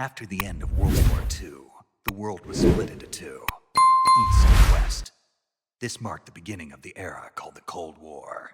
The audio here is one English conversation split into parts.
After the end of World War II, the world was split into two, East and West. This marked the beginning of the era called the Cold War.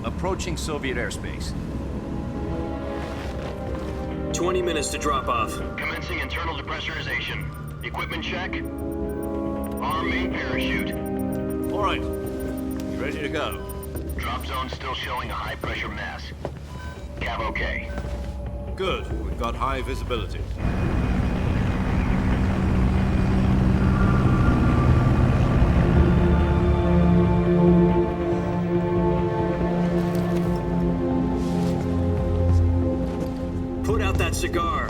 Approaching Soviet airspace. 20 minutes to drop off. Commencing internal depressurization. Equipment check. Arm main parachute. All right. You ready to go? Drop zone still showing a high pressure mass. Cav okay. Good. We've got high visibility. Cigar.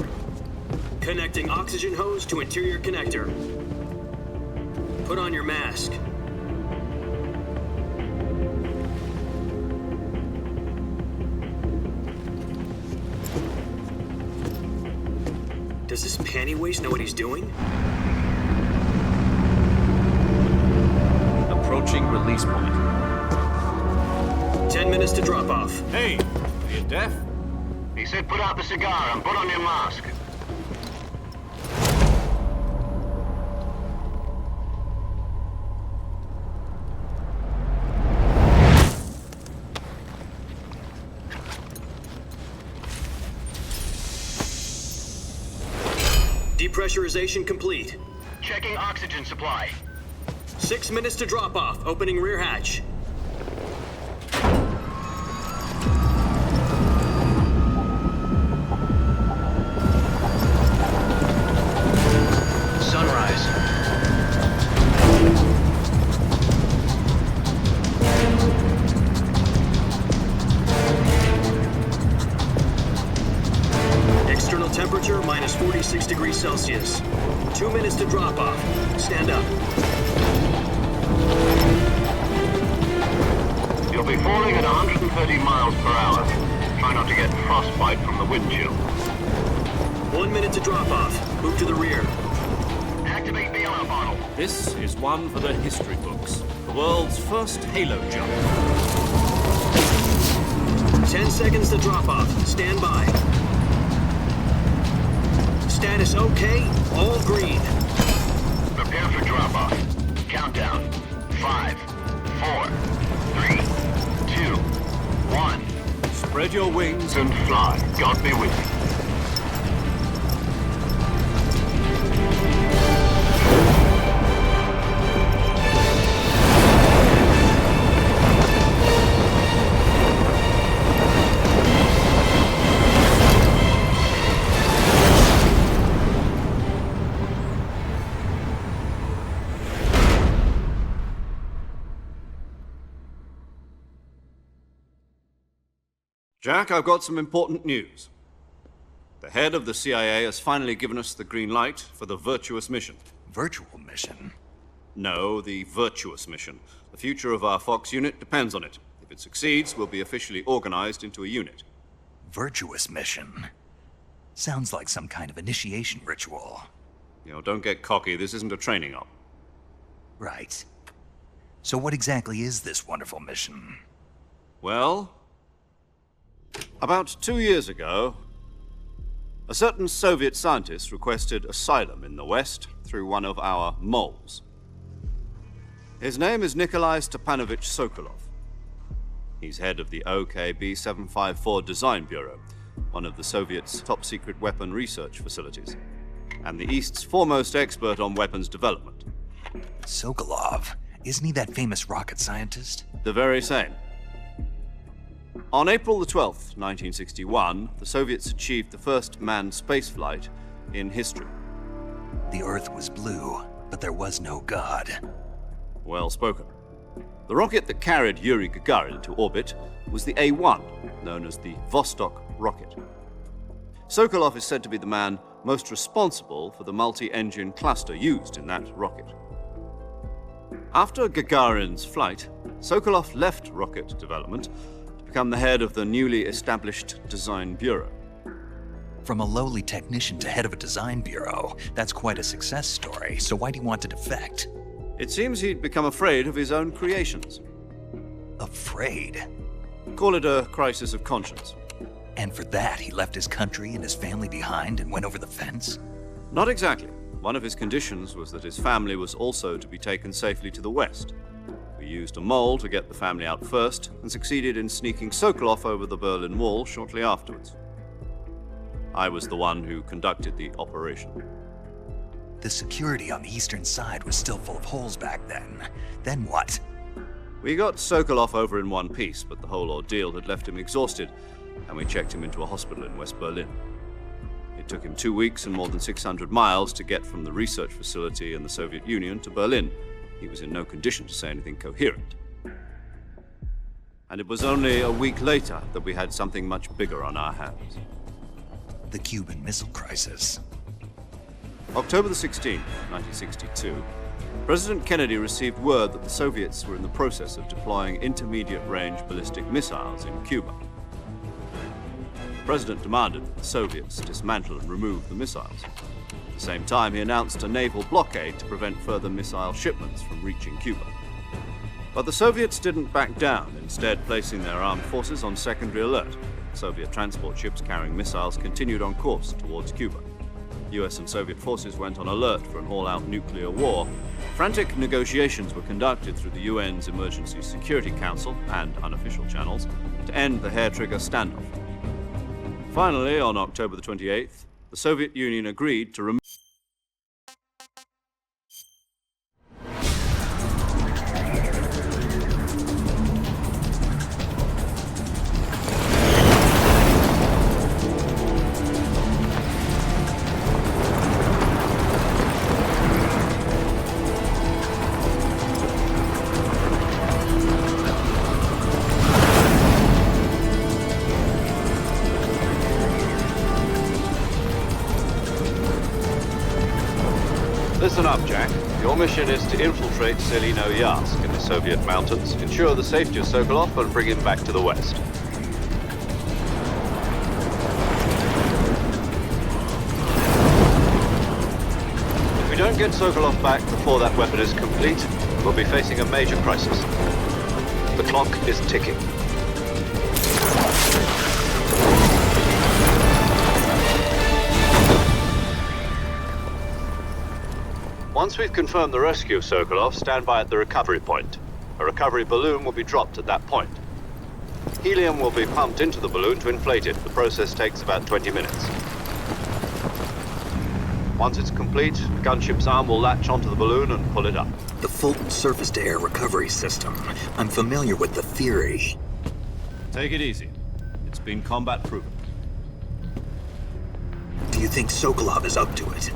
Connecting oxygen hose to interior connector. Put on your mask. Does this panty waste know what he's doing? Approaching release point. 10 minutes to drop off. Hey, are you deaf? He said put out the cigar and put on your mask. Depressurization complete. Checking oxygen supply. 6 minutes to drop off. Opening rear hatch. Temperature minus 46 degrees Celsius. 2 minutes to drop off. Stand up. You'll be falling at 130 miles per hour. Try not to get frostbite from the wind chill. 1 minute to drop off. Move to the rear. Activate bailout bottle. This is one for the history books. The world's first halo jump. 10 seconds to drop off. Stand by. Status okay, all green. Prepare for drop-off. Countdown. 5, 4, 3, 2, 1. Spread your wings And fly. God be with you. Jack, I've got some important news. The head of the CIA has finally given us the green light for the virtuous mission. Virtual mission? No, the virtuous mission. The future of our Fox unit depends on it. If it succeeds, we'll be officially organized into a unit. Virtuous mission? Sounds like some kind of initiation ritual. You know, don't get cocky. This isn't a training op. Right. So what exactly is this wonderful mission? Well, about 2 years ago, a certain Soviet scientist requested asylum in the West through one of our moles. His name is Nikolai Stepanovich Sokolov. He's head of the OKB 754 Design Bureau, one of the Soviets' top-secret weapon research facilities, and the East's foremost expert on weapons development. Sokolov? Isn't he that famous rocket scientist? The very same. On April the 12th, 1961, the Soviets achieved the first manned spaceflight in history. The Earth was blue, but there was no God. Well spoken. The rocket that carried Yuri Gagarin to orbit was the A-1, known as the Vostok rocket. Sokolov is said to be the man most responsible for the multi-engine cluster used in that rocket. After Gagarin's flight, Sokolov left rocket development to become the head of the newly established Design Bureau. From a lowly technician to head of a design bureau, that's quite a success story, so why do you want to defect? It seems he'd become afraid of his own creations. Afraid? Call it a crisis of conscience. And for that, he left his country and his family behind and went over the fence? Not exactly. One of his conditions was that his family was also to be taken safely to the west. We used a mole to get the family out first and succeeded in sneaking Sokolov over the Berlin Wall shortly afterwards. I was the one who conducted the operation. The security on the eastern side was still full of holes back then. Then what? We got Sokolov over in one piece, but the whole ordeal had left him exhausted, and we checked him into a hospital in West Berlin. It took him 2 weeks and more than 600 miles to get from the research facility in the Soviet Union to Berlin. He was in no condition to say anything coherent. And it was only a week later that we had something much bigger on our hands. The Cuban Missile Crisis. October the 16th, 1962, President Kennedy received word that the Soviets were in the process of deploying intermediate-range ballistic missiles in Cuba. The President demanded that the Soviets dismantle and remove the missiles. At the same time, he announced a naval blockade to prevent further missile shipments from reaching Cuba. But the Soviets didn't back down, instead placing their armed forces on secondary alert. Soviet transport ships carrying missiles continued on course towards Cuba. US and Soviet forces went on alert for an all-out nuclear war. Frantic negotiations were conducted through the UN's Emergency Security Council and unofficial channels to end the hair-trigger standoff. Finally, on October the 28th, the Soviet Union agreed to remove Listen up, Jack. Your mission is to infiltrate Selino-Yarsk in the Soviet mountains, ensure the safety of Sokolov, and bring him back to the west. If we don't get Sokolov back before that weapon is complete, we'll be facing a major crisis. The clock is ticking. Once we've confirmed the rescue of Sokolov, stand by at the recovery point. A recovery balloon will be dropped at that point. Helium will be pumped into the balloon to inflate it. The process takes about 20 minutes. Once it's complete, the gunship's arm will latch onto the balloon and pull it up. The Fulton surface-to-air recovery system. I'm familiar with the theory. Take it easy. It's been combat-proven. Do you think Sokolov is up to it?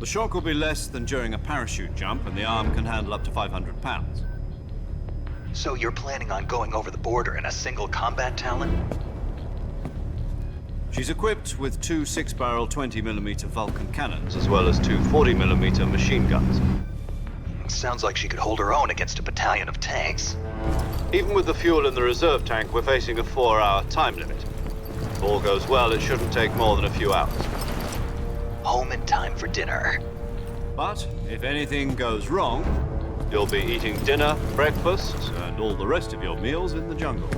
The shock will be less than during a parachute jump, and the arm can handle up to 500 pounds. So you're planning on going over the border in a single combat Talon? She's equipped with two 6-barrel 20mm Vulcan cannons, as well as two 40mm machine guns. Sounds like she could hold her own against a battalion of tanks. Even with the fuel in the reserve tank, we're facing a 4-hour time limit. If all goes well, it shouldn't take more than a few hours. Home in time for dinner. But if anything goes wrong, you'll be eating dinner, breakfast, and all the rest of your meals in the jungle.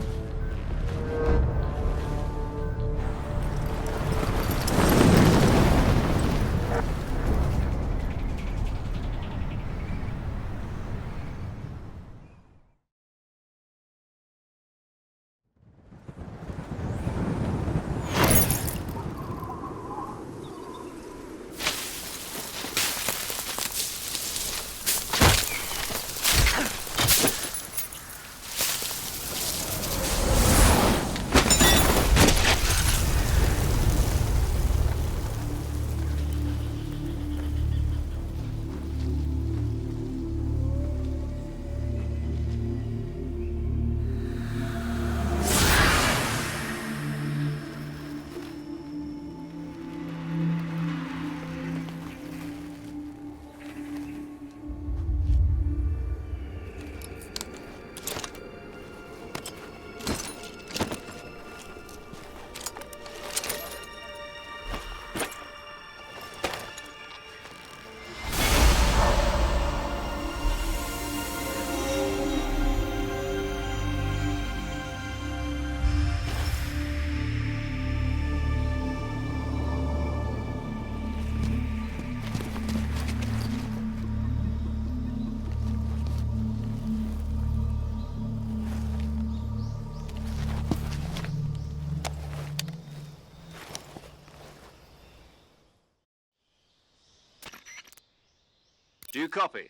you copy?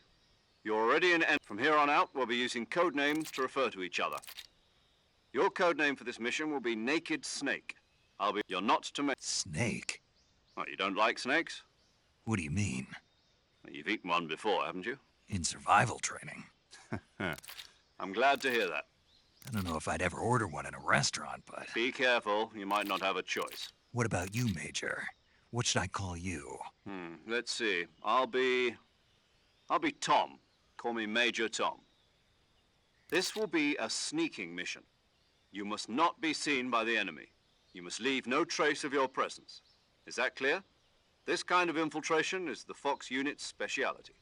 You're already in From here on out, we'll be using code names to refer to each other. Your code name for this mission will be Naked Snake. You're not to make... Snake? What, you don't like snakes? What do you mean? You've eaten one before, haven't you? In survival training? I'm glad to hear that. I don't know if I'd ever order one in a restaurant, but... Be careful, you might not have a choice. What about you, Major? What should I call you? Let's see. I'll be Tom. Call me Major Tom. This will be a sneaking mission. You must not be seen by the enemy. You must leave no trace of your presence. Is that clear? This kind of infiltration is the Fox unit's speciality.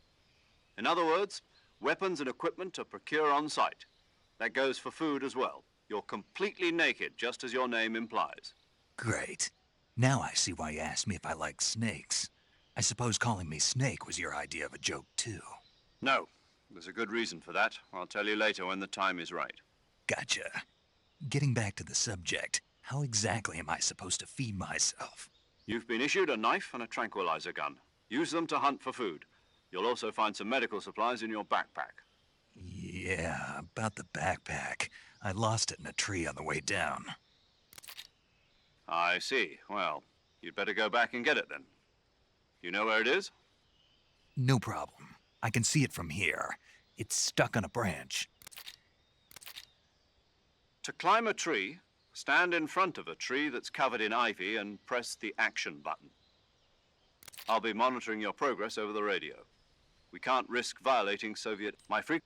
In other words, weapons and equipment are procured on site. That goes for food as well. You're completely naked, just as your name implies. Great. Now I see why you asked me if I like snakes. I suppose calling me Snake was your idea of a joke, too. No. There's a good reason for that. I'll tell you later when the time is right. Gotcha. Getting back to the subject, how exactly am I supposed to feed myself? You've been issued a knife and a tranquilizer gun. Use them to hunt for food. You'll also find some medical supplies in your backpack. Yeah, about the backpack. I lost it in a tree on the way down. I see. Well, you'd better go back and get it then. You know where it is? No problem. I can see it from here. It's stuck on a branch. To climb a tree, stand in front of a tree that's covered in ivy and press the action button. I'll be monitoring your progress over the radio. We can't risk violating Soviet...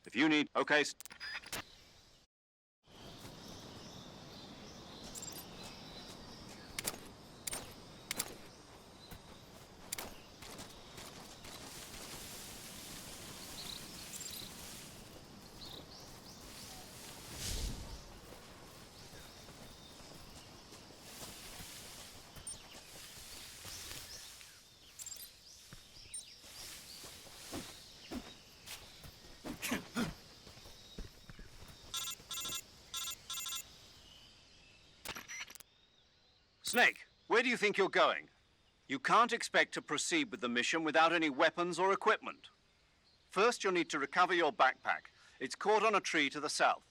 If you need... Okay... Snake, where do you think you're going? You can't expect to proceed with the mission without any weapons or equipment. First, you'll need to recover your backpack. It's caught on a tree to the south.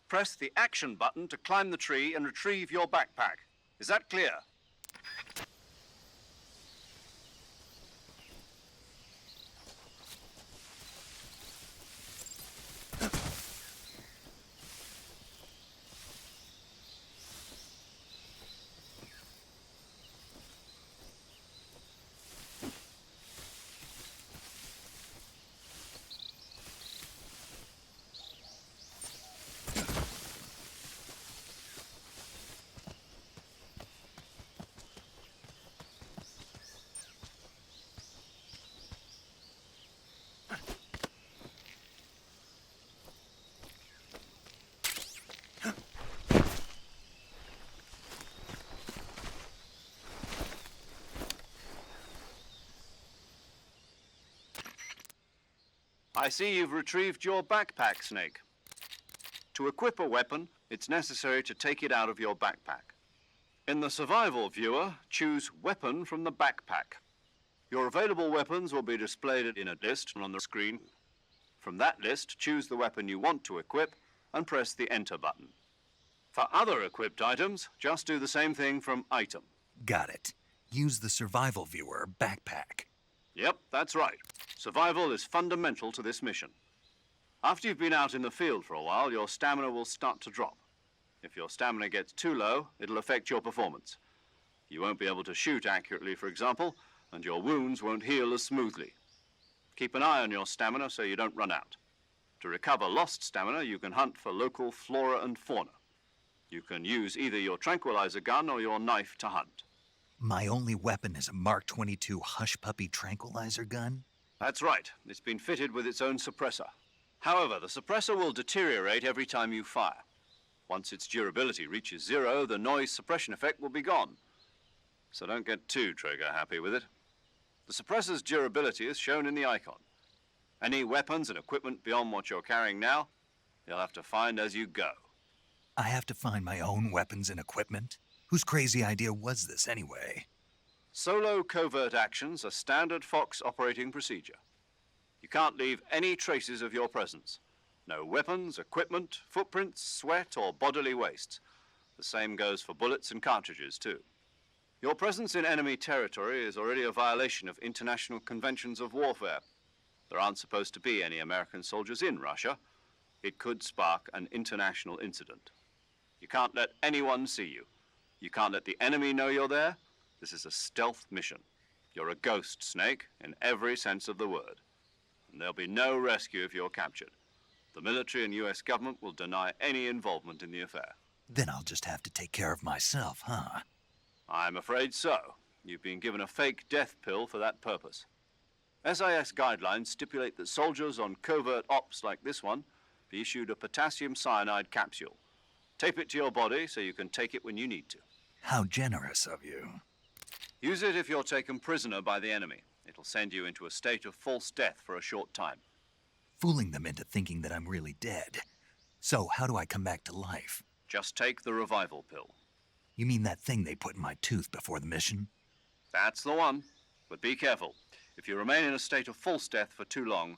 Press the action button to climb the tree and retrieve your backpack. Is that clear? I see you've retrieved your backpack, Snake. To equip a weapon, it's necessary to take it out of your backpack. In the survival viewer, choose Weapon from the backpack. Your available weapons will be displayed in a list on the screen. From that list, choose the weapon you want to equip and press the Enter button. For other equipped items, just do the same thing from Item. Got it. Use the survival viewer backpack. Yep, that's right. Survival is fundamental to this mission. After you've been out in the field for a while, your stamina will start to drop. If your stamina gets too low, it'll affect your performance. You won't be able to shoot accurately, for example, and your wounds won't heal as smoothly. Keep an eye on your stamina so you don't run out. To recover lost stamina, you can hunt for local flora and fauna. You can use either your tranquilizer gun or your knife to hunt. My only weapon is a Mark 22 Hush Puppy tranquilizer gun? That's right. It's been fitted with its own suppressor. However, the suppressor will deteriorate every time you fire. Once its durability reaches 0, the noise suppression effect will be gone. So don't get too trigger-happy with it. The suppressor's durability is shown in the icon. Any weapons and equipment beyond what you're carrying now, you'll have to find as you go. I have to find my own weapons and equipment? Whose crazy idea was this, anyway? Solo covert actions are standard Fox operating procedure. You can't leave any traces of your presence. No weapons, equipment, footprints, sweat, or bodily waste. The same goes for bullets and cartridges, too. Your presence in enemy territory is already a violation of international conventions of warfare. There aren't supposed to be any American soldiers in Russia. It could spark an international incident. You can't let anyone see you. You can't let the enemy know you're there. This is a stealth mission. You're a ghost, Snake, in every sense of the word. And there'll be no rescue if you're captured. The military and US government will deny any involvement in the affair. Then I'll just have to take care of myself, huh? I'm afraid so. You've been given a fake death pill for that purpose. SIS guidelines stipulate that soldiers on covert ops like this one be issued a potassium cyanide capsule. Tape it to your body so you can take it when you need to. How generous of you. Use it if you're taken prisoner by the enemy. It'll send you into a state of false death for a short time. Fooling them into thinking that I'm really dead. So how do I come back to life? Just take the revival pill. You mean that thing they put in my tooth before the mission? That's the one. But be careful. If you remain in a state of false death for too long,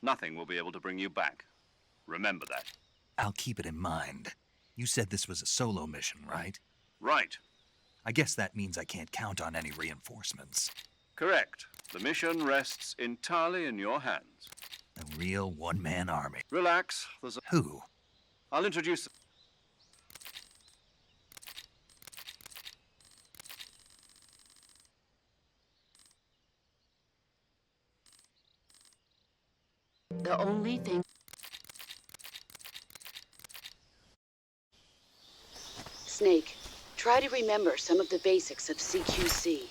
nothing will be able to bring you back. Remember that. I'll keep it in mind. You said this was a solo mission, right? Right. I guess that means I can't count on any reinforcements. Correct. The mission rests entirely in your hands. A real one-man army. Relax. There's a... Who? I'll introduce... The only thing... Snake, try to remember some of the basics of CQC.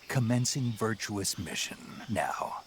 Commencing virtuous mission now.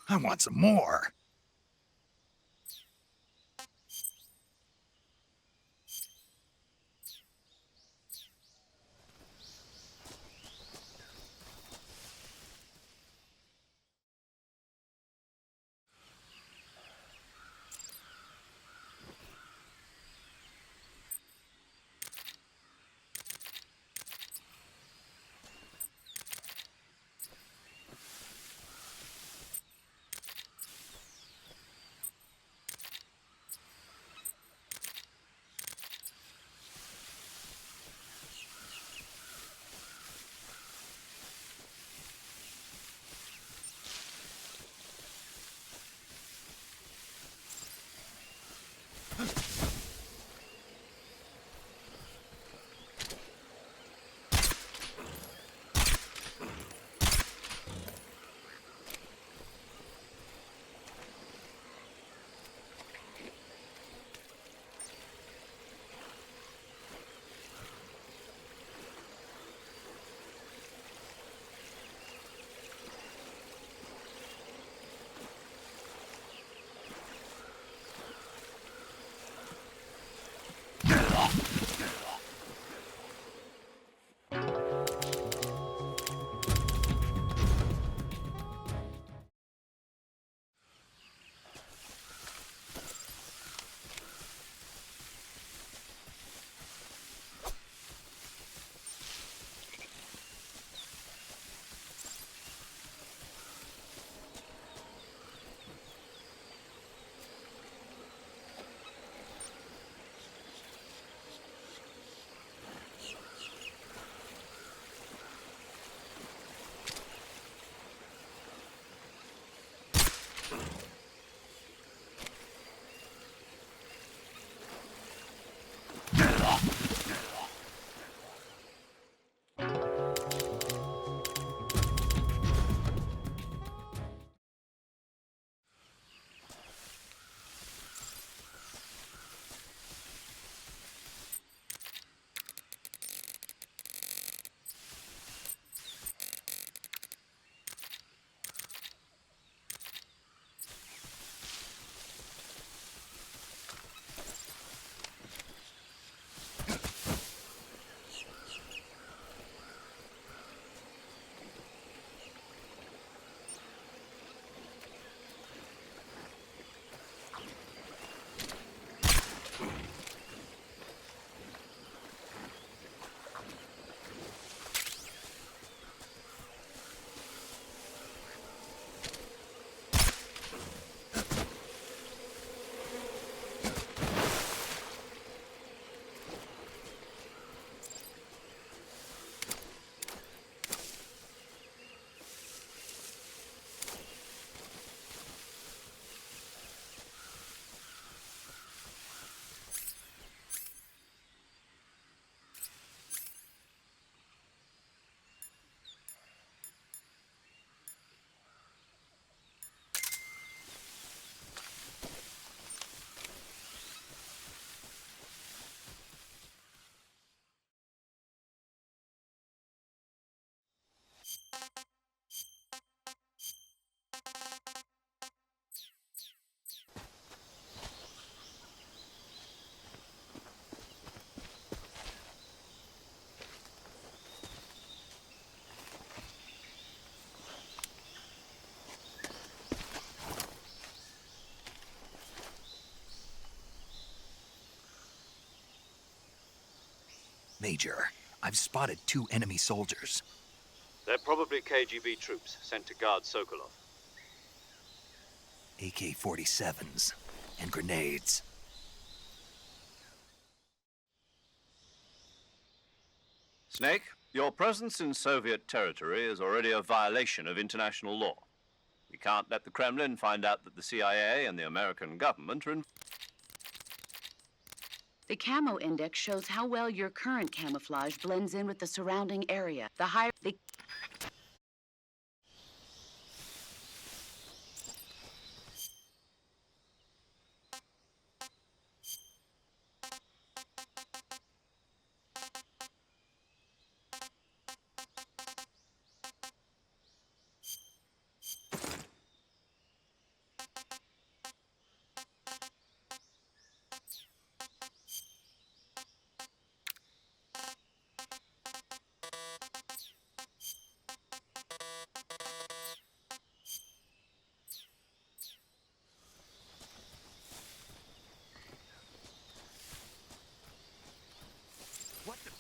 I want some more. Major, I've spotted 2 enemy soldiers. They're probably KGB troops sent to guard Sokolov. AK-47s and grenades. Snake, your presence in Soviet territory is already a violation of international law. We can't let the Kremlin find out that the CIA and the American government are in... The camo index shows how well your current camouflage blends in with the surrounding area. The higher the What the...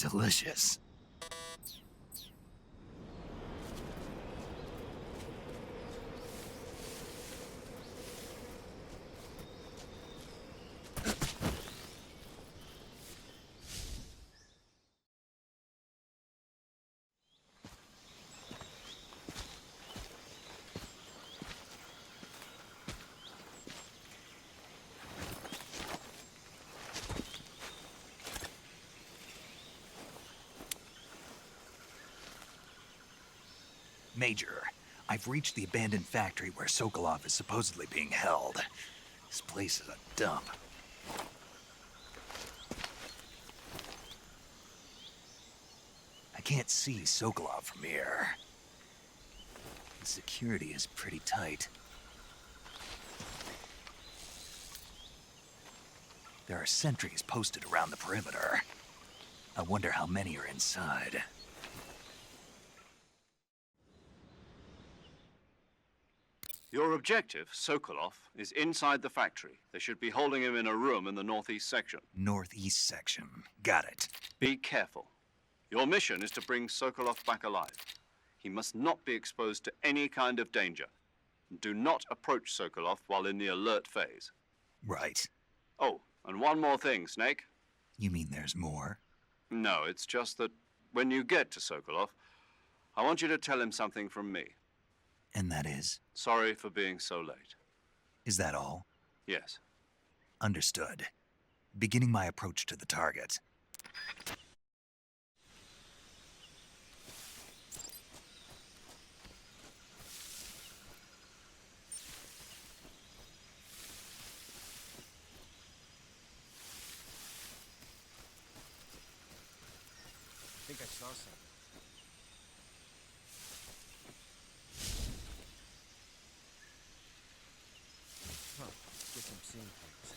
delicious. Major, I've reached the abandoned factory where Sokolov is supposedly being held. This place is a dump. I can't see Sokolov from here. The security is pretty tight. There are sentries posted around the perimeter. I wonder how many are inside. Your objective, Sokolov, is inside the factory. They should be holding him in a room in the northeast section. Northeast section. Got it. Be careful. Your mission is to bring Sokolov back alive. He must not be exposed to any kind of danger. Do not approach Sokolov while in the alert phase. Right. Oh, and one more thing, Snake. You mean there's more? No, it's just that when you get to Sokolov, I want you to tell him something from me. And that is? Sorry for being so late. Is that all? Yes. Understood. Beginning my approach to the target. I think I saw something. Huh. Guess I'm seeing things.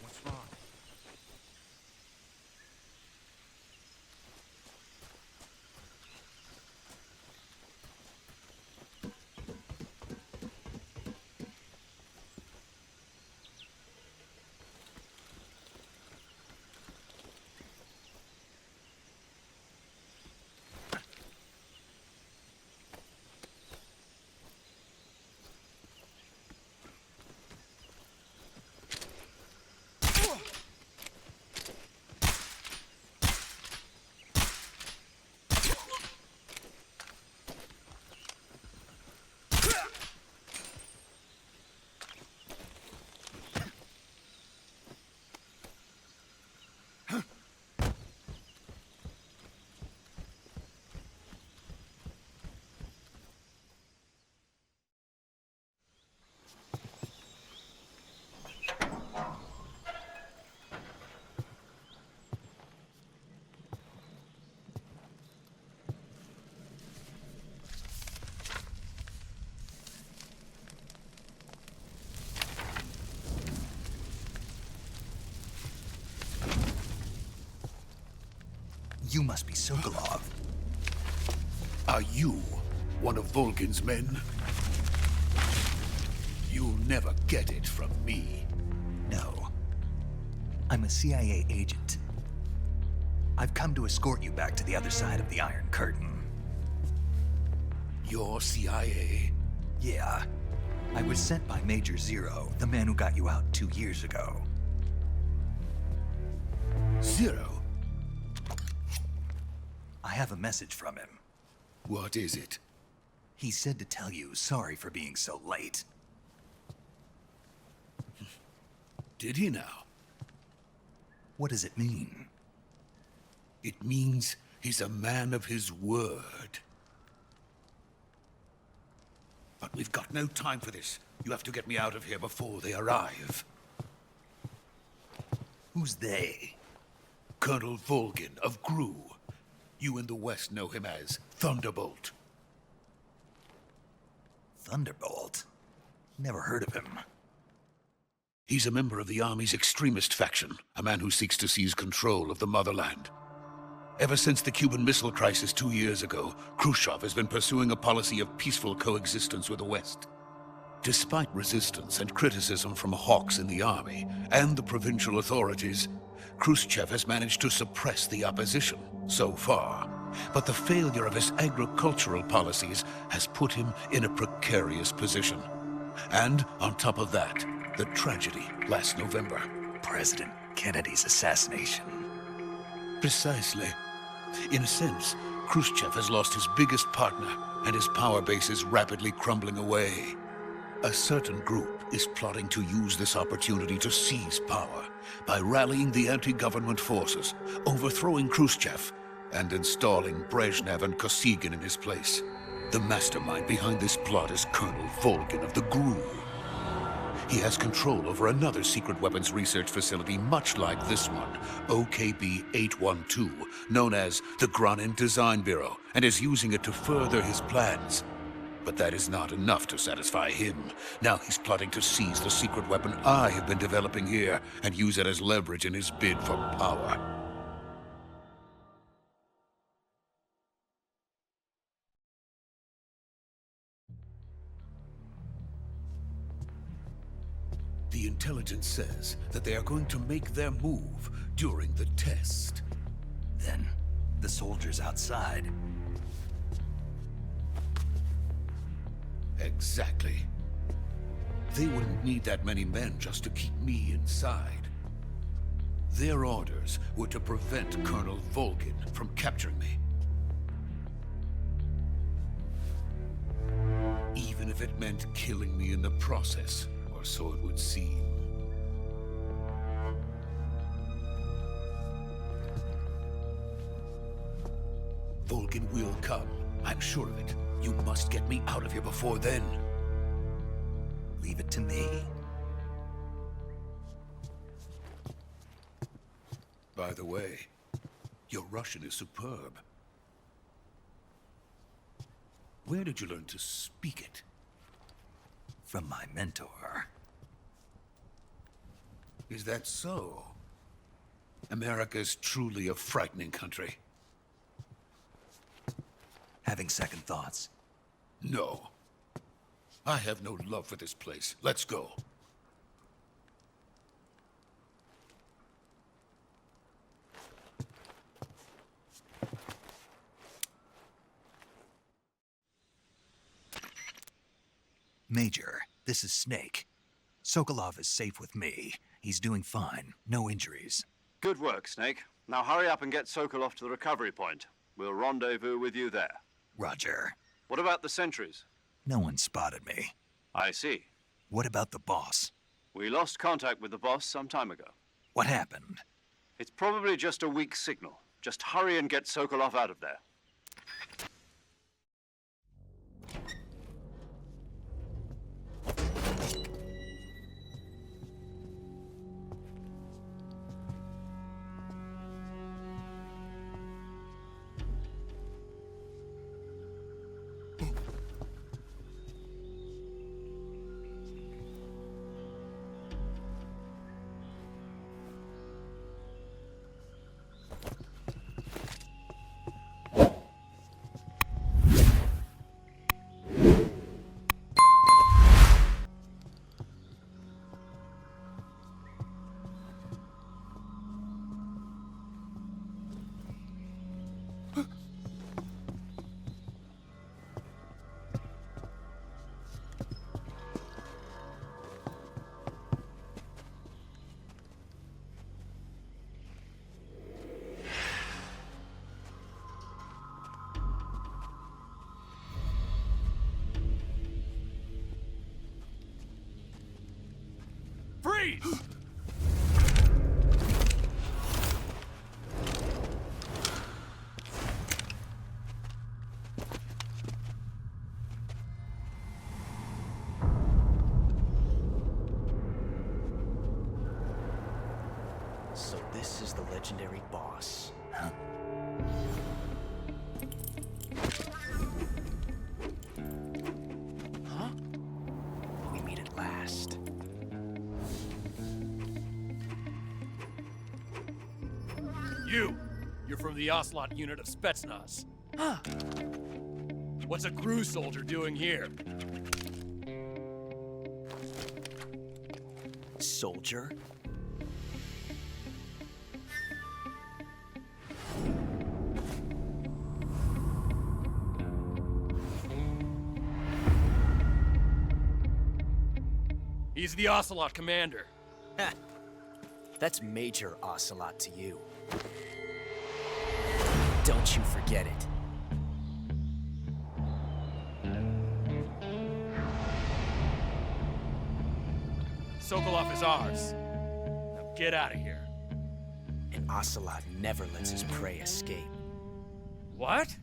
What's wrong? You must be Sokolov. Are you one of Volgin's men? You'll never get it from me. No. I'm a CIA agent. I've come to escort you back to the other side of the Iron Curtain. You're CIA? Yeah. I was sent by Major Zero, the man who got you out 2 years ago. Zero? I have a message from him. What is it? He said to tell you sorry for being so late. Did he now? What does it mean? It means he's a man of his word. But we've got no time for this. You have to get me out of here before they arrive. Who's they? Colonel Volgin of Gru. You in the West know him as Thunderbolt. Thunderbolt? Never heard of him. He's a member of the Army's extremist faction, a man who seeks to seize control of the motherland. Ever since the Cuban Missile Crisis 2 years ago, Khrushchev has been pursuing a policy of peaceful coexistence with the West. Despite resistance and criticism from hawks in the army and the provincial authorities, Khrushchev has managed to suppress the opposition so far. But the failure of his agricultural policies has put him in a precarious position. And on top of that, the tragedy last November. President Kennedy's assassination. Precisely. In a sense, Khrushchev has lost his biggest partner, and his power base is rapidly crumbling away. A certain group is plotting to use this opportunity to seize power by rallying the anti-government forces, overthrowing Khrushchev, and installing Brezhnev and Kosygin in his place. The mastermind behind this plot is Colonel Volgin of the Gru. He has control over another secret weapons research facility much like this one, OKB-812, known as the Granin Design Bureau, and is using it to further his plans. But that is not enough to satisfy him. Now he's plotting to seize the secret weapon I have been developing here and use it as leverage in his bid for power. The intelligence says that they are going to make their move during the test. Then, the soldiers outside. Exactly. They wouldn't need that many men just to keep me inside. Their orders were to prevent Colonel Volgin from capturing me. Even if it meant killing me in the process, or so it would seem. Volgin will come. I'm sure of it. You must get me out of here before then. Leave it to me. By the way, your Russian is superb. Where did you learn to speak it? From my mentor. Is that so? America is truly a frightening country. Having second thoughts. No. I have no love for this place. Let's go. Major, this is Snake. Sokolov is safe with me. He's doing fine. No injuries. Good work, Snake. Now hurry up and get Sokolov to the recovery point. We'll rendezvous with you there. Roger. What about the sentries? No one spotted me. I see. What about the boss? We lost contact with the boss some time ago. What happened? It's probably just a weak signal. Just hurry and get Sokolov out of there. Freeze! This is the legendary boss. Huh? Huh? We meet at last. You're from the Ocelot unit of Spetsnaz. Huh. What's a crew soldier doing here? Soldier? He's the Ocelot commander. Ha! That's Major Ocelot to you. Don't you forget it. Sokolov is ours. Now get out of here. And Ocelot never lets his prey escape. What?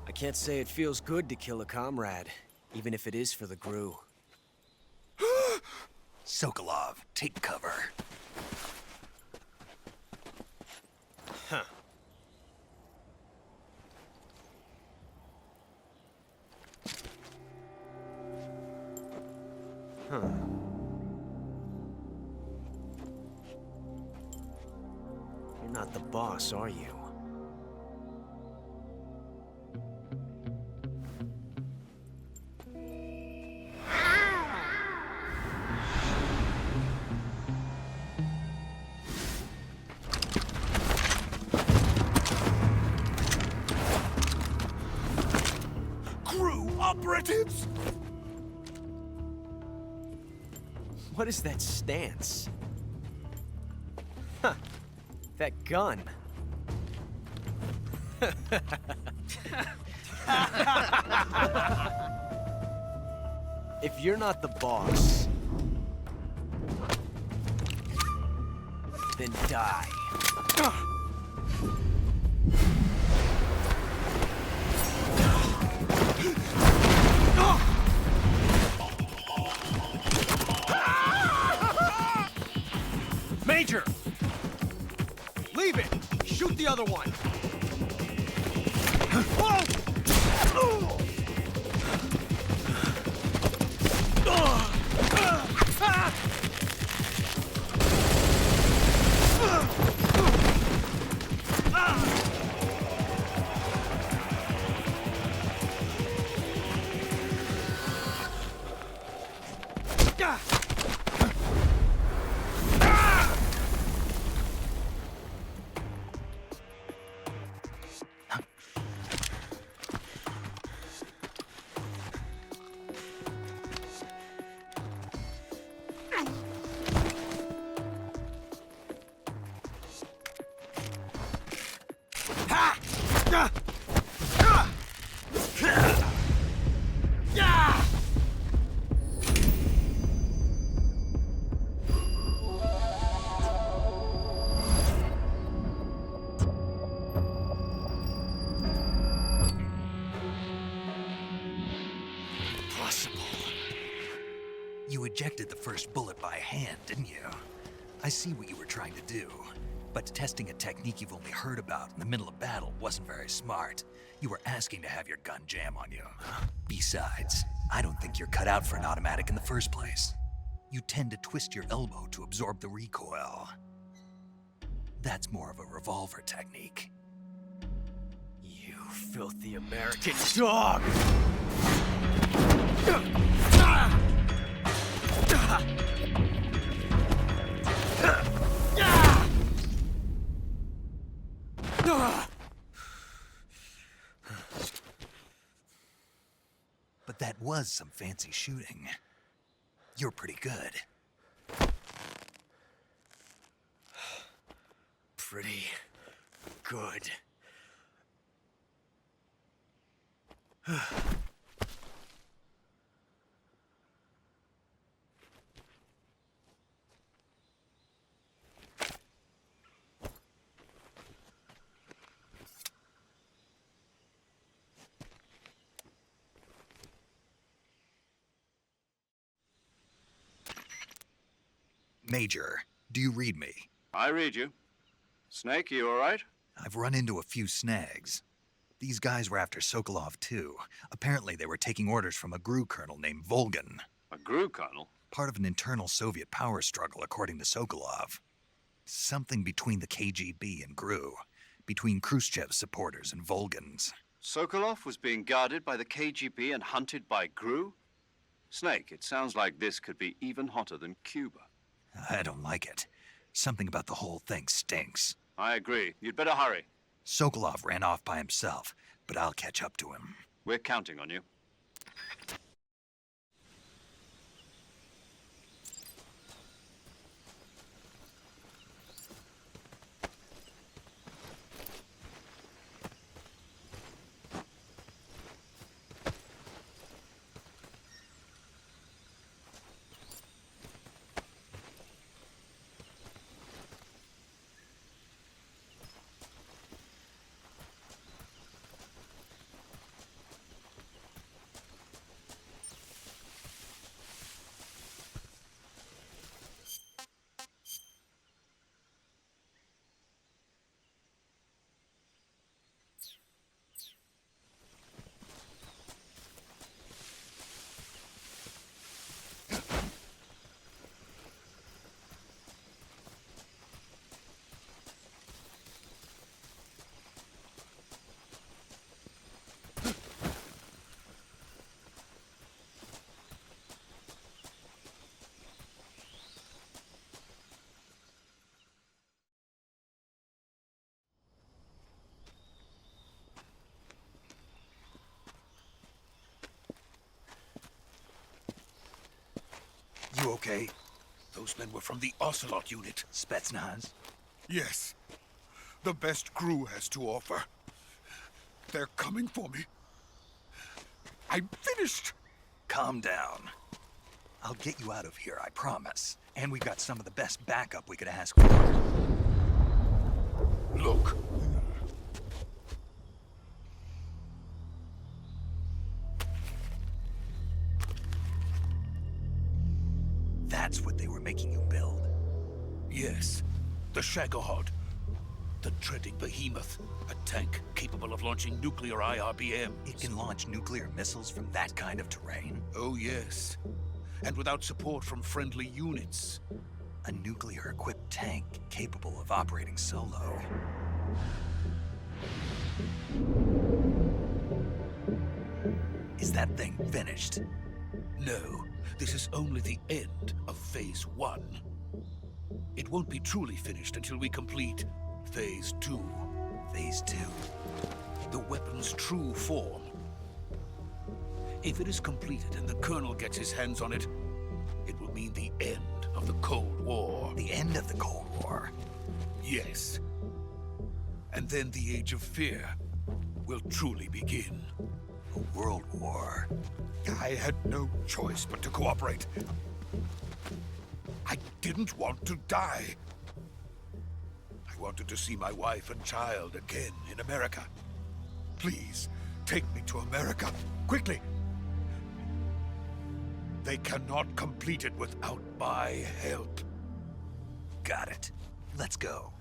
I can't say it feels good to kill a comrade, even if it is for the GRU. Sokolov, take cover. Huh. Huh. You're not the boss, are you? Operatives! What is that stance? Huh. That gun. If you're not the boss, then die. Major! Leave it! Shoot the other one! You ejected the first bullet by hand, didn't you? I see what you were trying to do. But testing a technique you've only heard about in the middle of battle wasn't very smart. You were asking to have your gun jam on you. Besides, I don't think you're cut out for an automatic in the first place. you tend to twist your elbow to absorb the recoil. That's more of a revolver technique. You filthy American dog! But that was some fancy shooting. You're pretty good. Pretty good. Major, do you read me? I read you. Snake, you all right? I've run into a few snags. These guys were after Sokolov too. Apparently they were taking orders from a GRU colonel named Volgan. A GRU colonel? Part of an internal Soviet power struggle, according to Sokolov. Something between the KGB and GRU. Between Khrushchev's supporters and Volgan's. Sokolov was being guarded by the KGB and hunted by GRU? Snake, it sounds like this could be even hotter than Cuba. I don't like it. Something about the whole thing stinks. I agree. You'd better hurry. Sokolov ran off by himself, but I'll catch up to him. We're counting on you. You okay? Those men were from the Ocelot unit. Spetsnaz? Yes. The best GRU has to offer. They're coming for me. I'm finished. Calm down. I'll get you out of here, I promise. And we've got some of the best backup we could ask for. Look. That's what they were making you build? Yes. The Shagohod. The treading behemoth. A tank capable of launching nuclear IRBMs. It can launch nuclear missiles from that kind of terrain? Oh, yes. And without support from friendly units. A nuclear-equipped tank capable of operating solo. Is that thing finished? No. This is only the end of Phase 1. It won't be truly finished until we complete Phase 2. Phase 2? The weapon's true form. If it is completed and the Colonel gets his hands on it, it will mean the end of the Cold War. The end of the Cold War? Yes. And then the Age of Fear will truly begin. A world war? I had no choice but to cooperate. I didn't want to die. I wanted to see my wife and child again in America. Please, take me to America, quickly. They cannot complete it without my help. Got it. Let's go.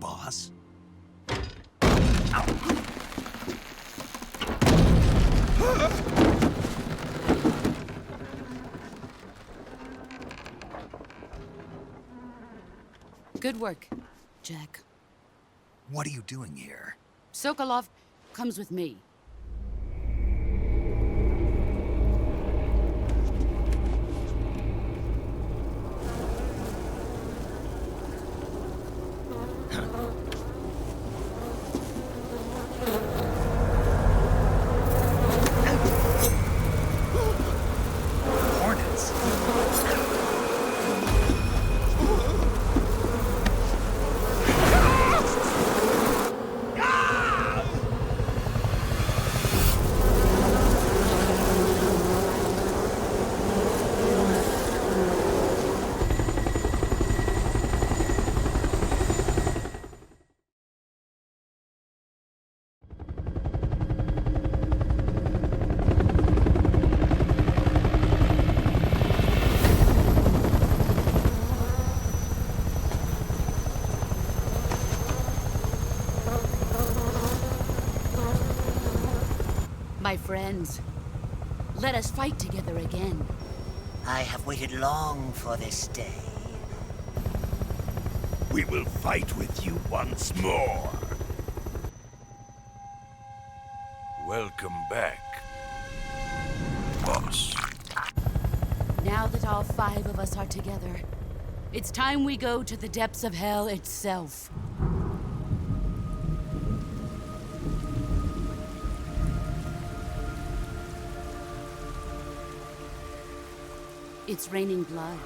Boss? Good work, Jack. What are you doing here? Sokolov comes with me. Hornets? My friends, let us fight together again. I have waited long for this day. We will fight with you once more. Welcome back, boss. Now that all 5 of us are together, it's time we go to the depths of hell itself. It's raining blood.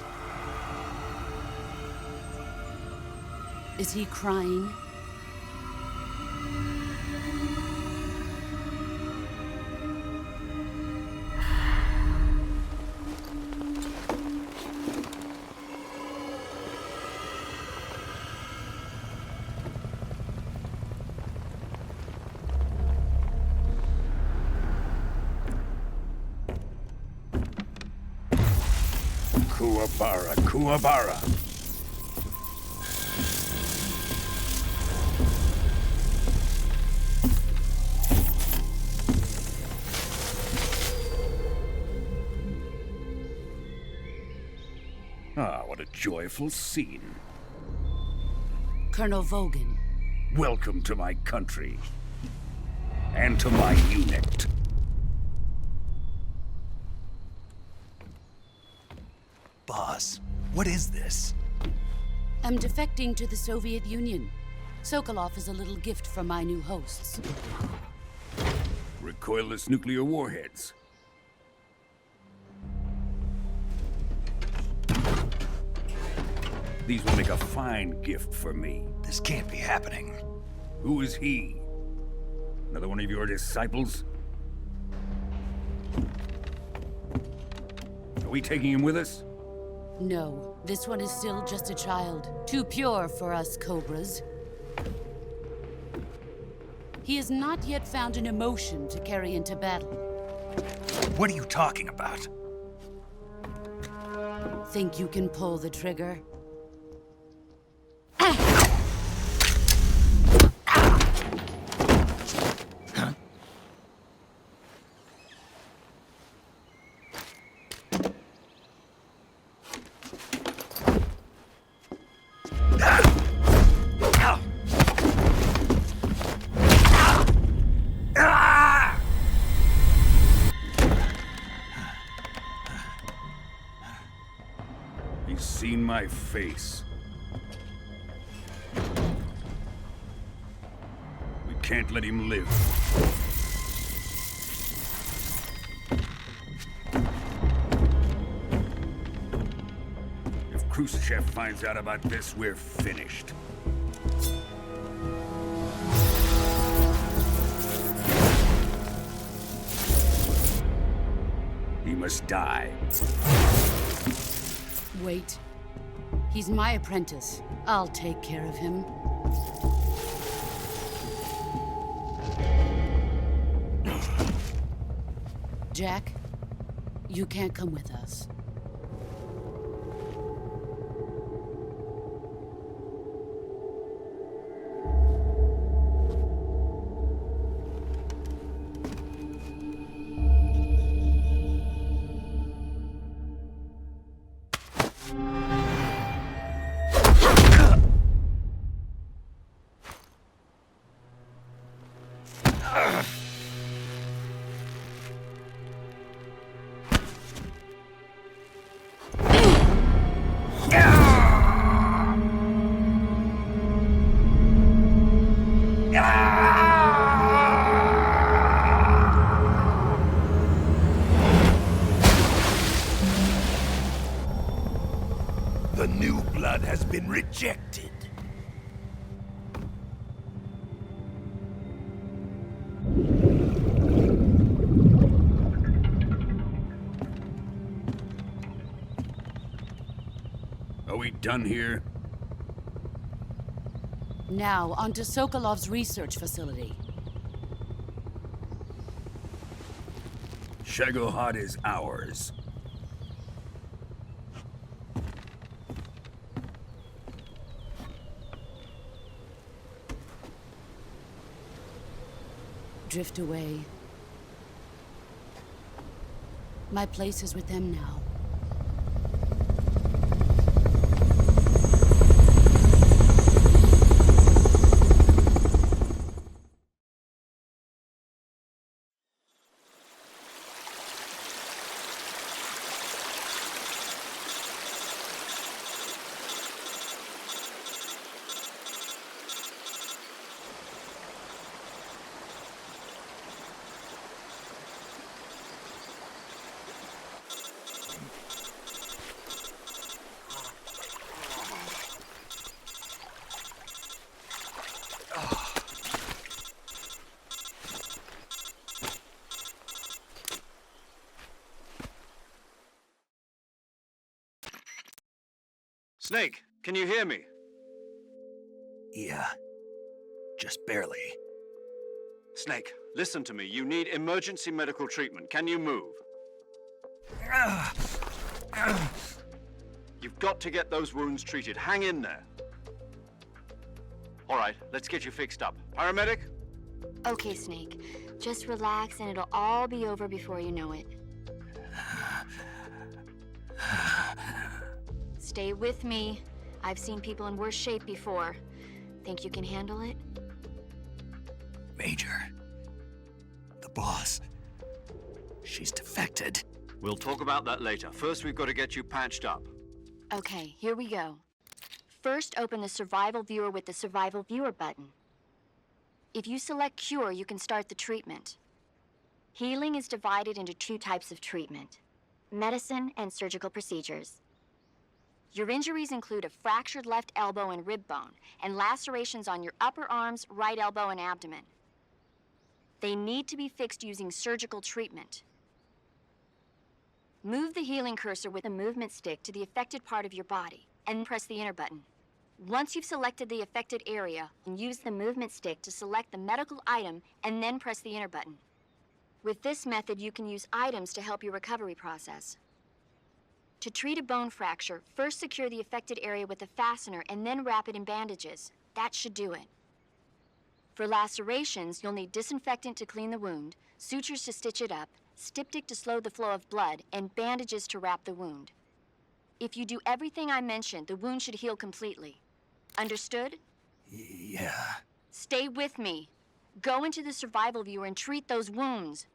Is he crying? Kuwabara, Kuwabara. Ah, what a joyful scene. Colonel Vogan. Welcome to my country. And to my unit. Boss, what is this? I'm defecting to the Soviet Union. Sokolov is a little gift from my new hosts. Recoilless nuclear warheads. These will make a fine gift for me. This can't be happening. Who is he? Another one of your disciples? Are we taking him with us? No, this one is still just a child. Too pure for us Cobras. He has not yet found an emotion to carry into battle. What are you talking about? Think you can pull the trigger? He's seen my face. We can't let him live. If Khrushchev finds out about this, we're finished. He must die. Wait. He's my apprentice. I'll take care of him. Jack, you can't come with us. The new blood has been rejected. Are we done here? Now, onto Sokolov's research facility. Shagohod is ours. Drift away. My place is with them now. Snake, can you hear me? Yeah. Just barely. Snake, listen to me. You need emergency medical treatment. Can you move? You've got to get those wounds treated. Hang in there. All right, let's get you fixed up. Paramedic? Okay, Snake. Just relax and it'll all be over before you know it. Stay with me. I've seen people in worse shape before. Think you can handle it? Major. The boss. She's defected. We'll talk about that later. First, we've got to get you patched up. Okay, here we go. First, open the survival viewer with the survival viewer button. If you select cure, you can start the treatment. Healing is divided into two types of treatment: medicine and surgical procedures. Your injuries include a fractured left elbow and rib bone, and lacerations on your upper arms, right elbow, and abdomen. They need to be fixed using surgical treatment. Move the healing cursor with the movement stick to the affected part of your body, and press the enter button. Once you've selected the affected area, use the movement stick to select the medical item, and then press the enter button. With this method, you can use items to help your recovery process. To treat a bone fracture, first secure the affected area with a fastener and then wrap it in bandages. That should do it. For lacerations, you'll need disinfectant to clean the wound, sutures to stitch it up, styptic to slow the flow of blood, and bandages to wrap the wound. If you do everything I mentioned, the wound should heal completely. Understood? Yeah. Stay with me. Go into the survival viewer and treat those wounds.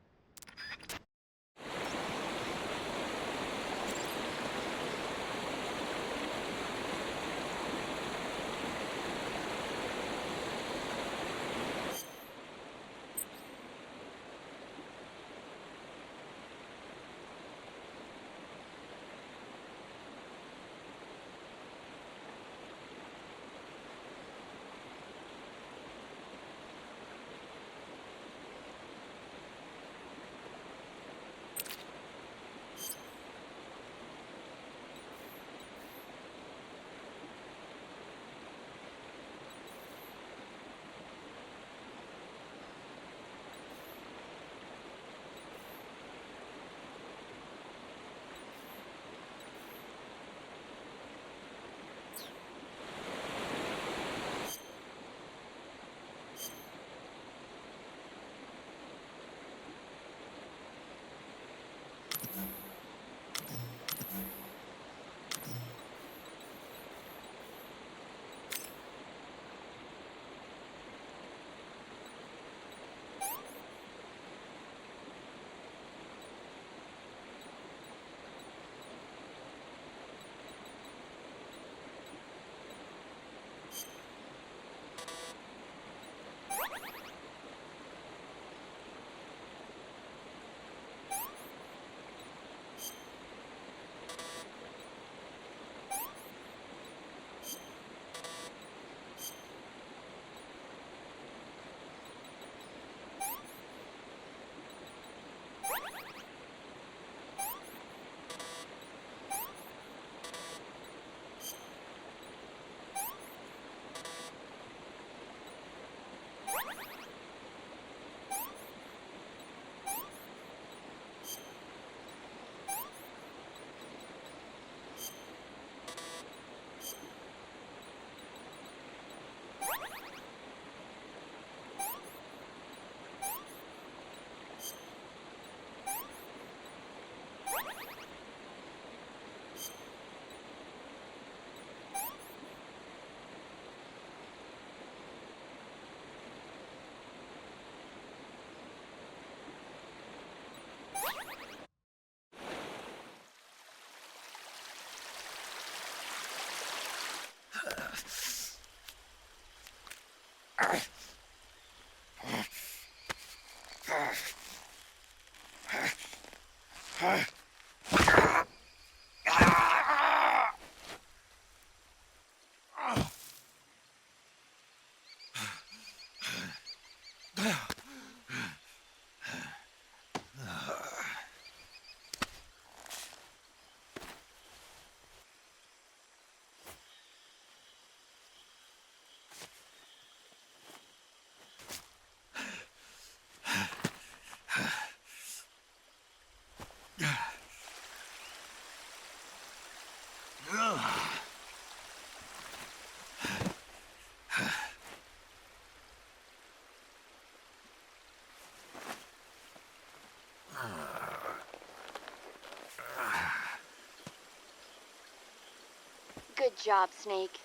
Good job, Snake.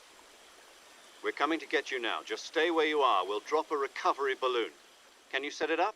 We're coming to get you now. Just stay where you are. We'll drop a recovery balloon. Can you set it up?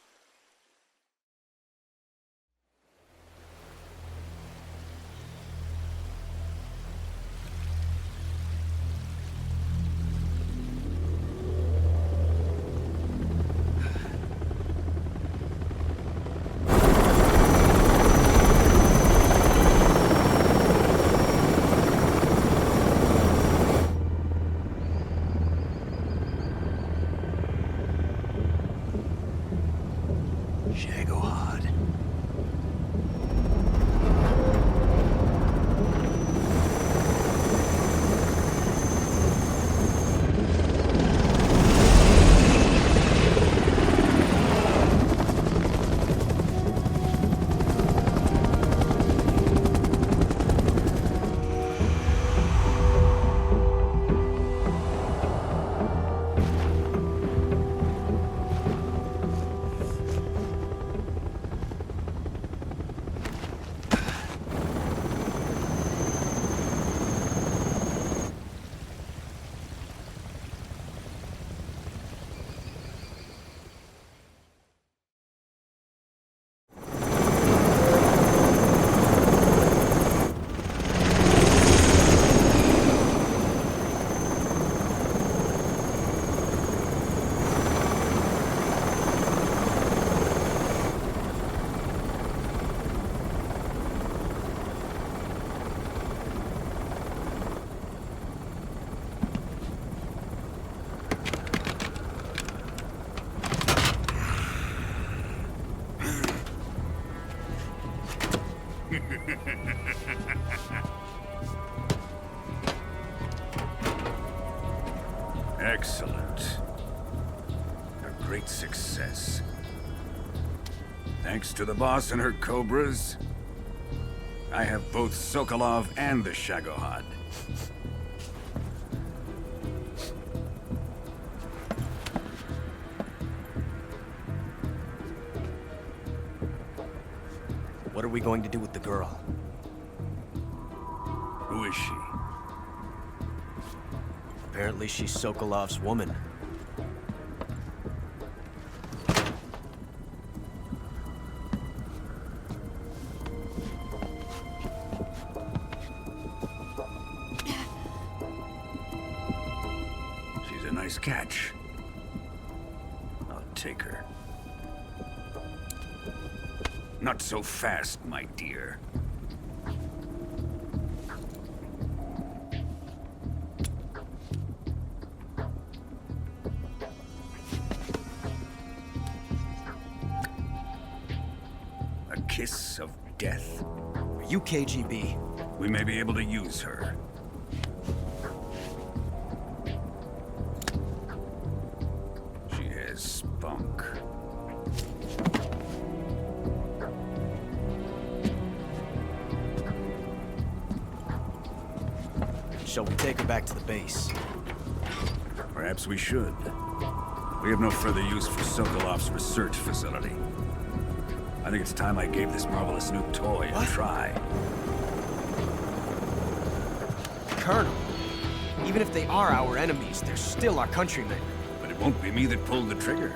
Excellent. A great success. Thanks to the boss and her cobras, I have both Sokolov and the Shagohod. What are we going to do with the girl? Who is she? Apparently she's Sokolov's woman. She's a nice catch. I'll take her. Not so fast, my dear. A kiss of death? Are you KGB? We may be able to use her. She has spunk. Shall we take her back to the base? Perhaps we should. We have no further use for Sokolov's research facility. I think it's time I gave this marvelous new toy a try. Colonel, even if they are our enemies, they're still our countrymen. But it won't be me that pulled the trigger.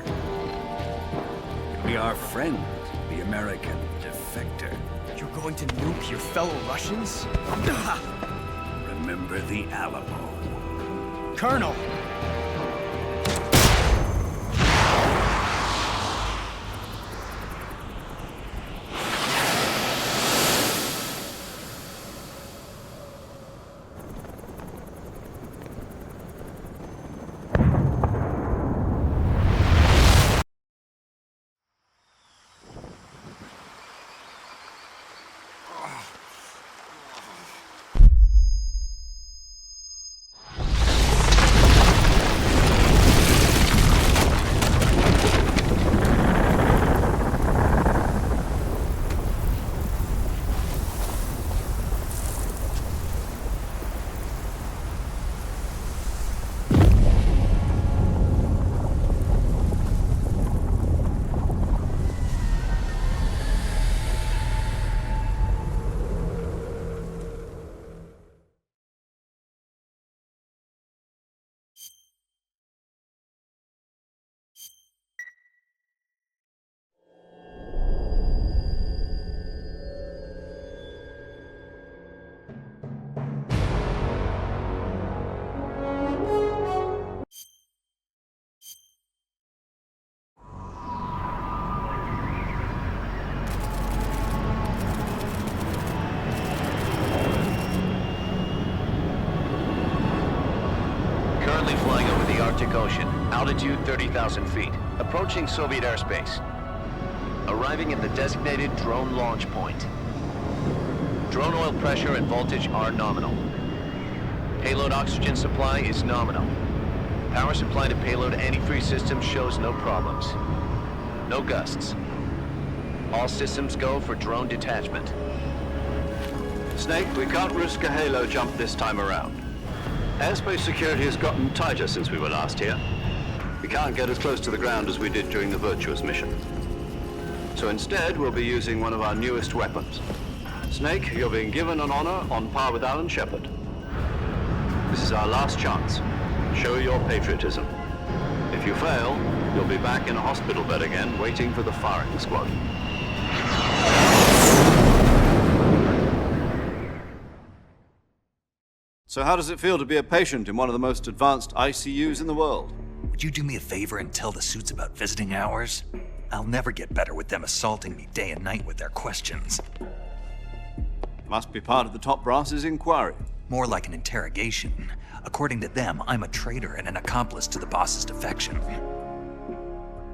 It'll be our friend, the American defector. You're going to nuke your fellow Russians? Remember the Alamo. Colonel! Pacific Ocean. Altitude 30,000 feet. Approaching Soviet airspace. Arriving at the designated drone launch point. Drone oil pressure and voltage are nominal. Payload oxygen supply is nominal. Power supply to payload antifreeze system shows no problems. No gusts. All systems go for drone detachment. Snake, we can't risk a halo jump this time around. Airspace security has gotten tighter since we were last here. We can't get as close to the ground as we did during the Virtuous mission. So instead, we'll be using one of our newest weapons. Snake, you're being given an honor on par with Alan Shepard. This is our last chance. Show your patriotism. If you fail, you'll be back in a hospital bed again, waiting for the firing squad. So how does it feel to be a patient in one of the most advanced ICUs in the world? Would you do me a favor and tell the suits about visiting hours? I'll never get better with them assaulting me day and night with their questions. Must be part of the top brass's inquiry. More like an interrogation. According to them, I'm a traitor and an accomplice to the boss's defection.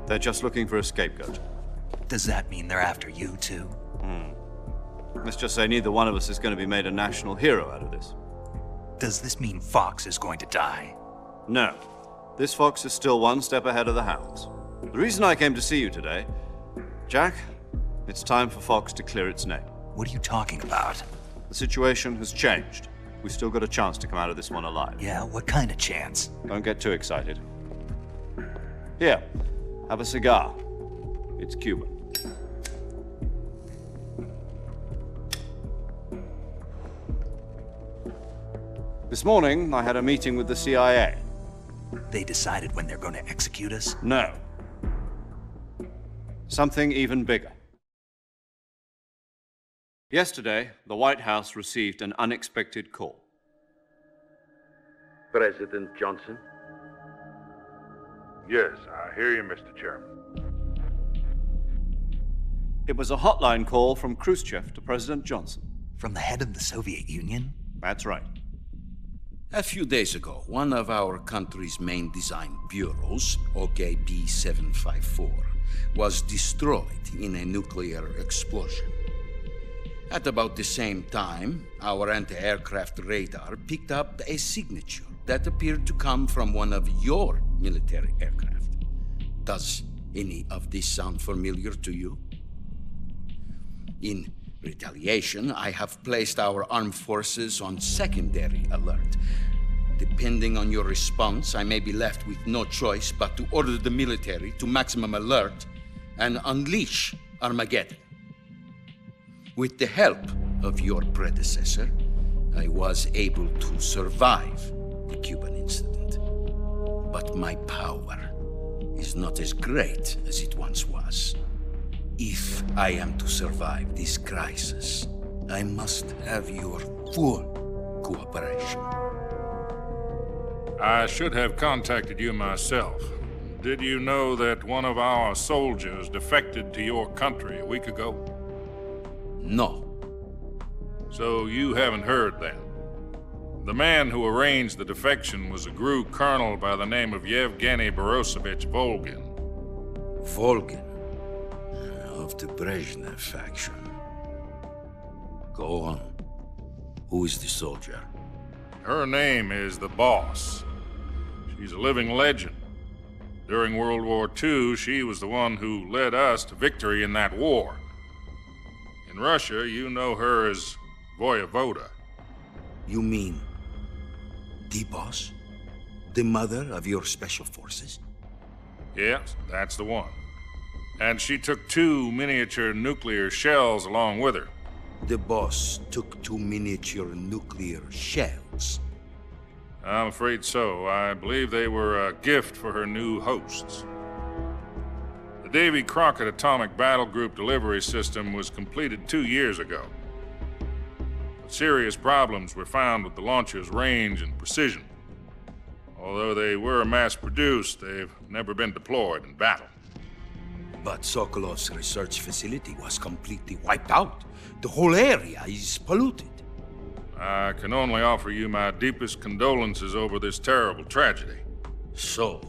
They're just looking for a scapegoat. Does that mean they're after you, too? Let's just say neither one of us is going to be made a national hero out of this. Does this mean Fox is going to die? No. This fox is still one step ahead of the hounds. The reason I came to see you today, Jack, it's time for Fox to clear its name. What are you talking about? The situation has changed. We've still got a chance to come out of this one alive. Yeah, what kind of chance? Don't get too excited. Here, have a cigar. It's Cuban. This morning, I had a meeting with the CIA. They decided when they're going to execute us? No. Something even bigger. Yesterday, the White House received an unexpected call. President Johnson? Yes, I hear you, Mr. Chairman. It was a hotline call from Khrushchev to President Johnson. From the head of the Soviet Union? That's right. A few days ago, one of our country's main design bureaus, OKB 754, was destroyed in a nuclear explosion. At about the same time, our anti-aircraft radar picked up a signature that appeared to come from one of your military aircraft. Does any of this sound familiar to you? In retaliation, I have placed our armed forces on secondary alert. Depending on your response, I may be left with no choice but to order the military to maximum alert and unleash Armageddon. With the help of your predecessor, I was able to survive the Cuban incident. But my power is not as great as it once was. If I am to survive this crisis, I must have your full cooperation. I should have contacted you myself. Did you know that one of our soldiers defected to your country a week ago? No. So you haven't heard then? The man who arranged the defection was a GRU colonel by the name of Yevgeny Borosovich Volgin. Volgin? Of the Brezhnev faction. Go on. Who is the soldier? Her name is the Boss. She's a living legend. During World War II, she was the one who led us to victory in that war. In Russia, you know her as Voyevoda. You mean the Boss? The mother of your special forces? Yes, that's the one. And she took 2 miniature nuclear shells along with her. The Boss took 2 miniature nuclear shells? I'm afraid so. I believe they were a gift for her new hosts. The Davy Crockett Atomic Battle Group delivery system was completed 2 years ago. But serious problems were found with the launcher's range and precision. Although they were mass-produced, they've never been deployed in battle. But Sokolov's research facility was completely wiped out. The whole area is polluted. I can only offer you my deepest condolences over this terrible tragedy. So,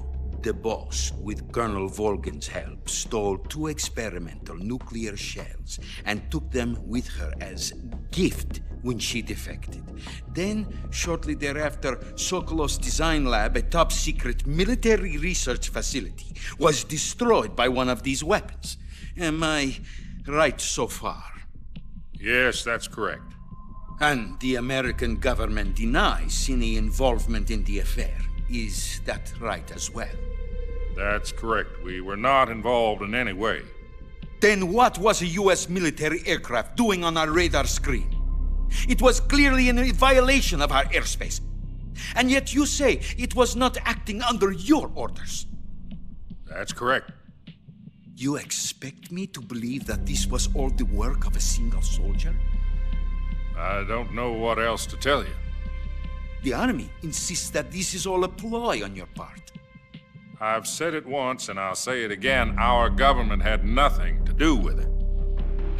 the boss, with Colonel Volgin's help, stole 2 experimental nuclear shells and took them with her as gift when she defected. Then, shortly thereafter, Sokolov's design lab, a top-secret military research facility, was destroyed by one of these weapons. Am I right so far? Yes, that's correct. And the American government denies any involvement in the affair. Is that right as well? That's correct. We were not involved in any way. Then what was a U.S. military aircraft doing on our radar screen? It was clearly in violation of our airspace. And yet you say it was not acting under your orders. That's correct. You expect me to believe that this was all the work of a single soldier? I don't know what else to tell you. The Army insists that this is all a ploy on your part. I've said it once and I'll say it again. Our government had nothing to do with it.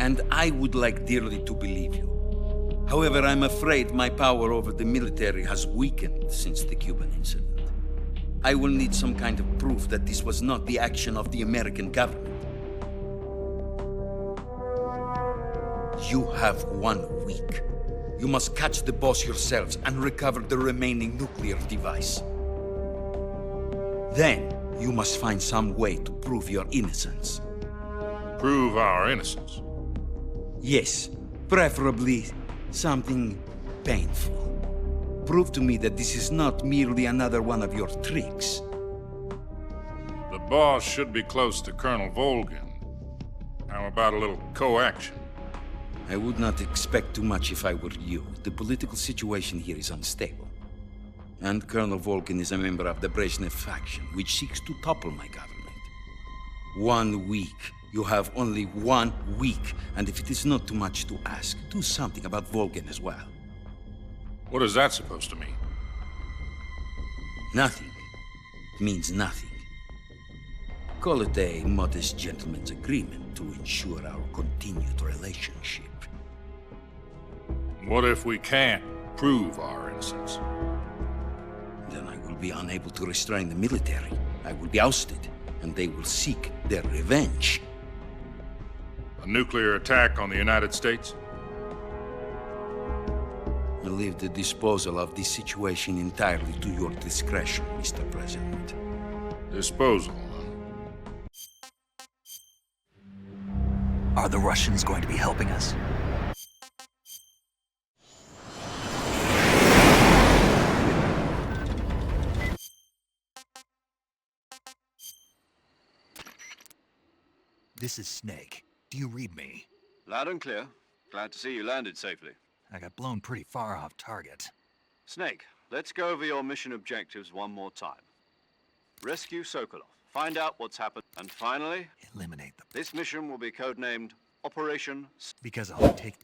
And I would like dearly to believe you. However, I'm afraid my power over the military has weakened since the Cuban incident. I will need some kind of proof that this was not the action of the American government. You have 1 week. You must catch the boss yourselves and recover the remaining nuclear device. Then, you must find some way to prove your innocence. Prove our innocence? Yes, preferably something painful. Prove to me that this is not merely another one of your tricks. The boss should be close to Colonel Volgin. How about a little co-action? I would not expect too much if I were you. The political situation here is unstable. And Colonel Volgin is a member of the Brezhnev faction, which seeks to topple my government. 1 week. You have only 1 week, and if it is not too much to ask, do something about Volgin as well. What is that supposed to mean? Nothing. It means nothing. Call it a modest gentleman's agreement to ensure our continued relationship. What if we can't prove our innocence? Then I will be unable to restrain the military. I will be ousted, and they will seek their revenge. A nuclear attack on the United States? I leave the disposal of this situation entirely to your discretion, Mr. President. Disposal? Are the Russians going to be helping us? This is Snake. Do you read me? Loud and clear. Glad to see you landed safely. I got blown pretty far off target. Snake, let's go over your mission objectives one more time. Rescue Sokolov, find out what's happened, and finally... eliminate them. This mission will be codenamed Operation... Because I'll take...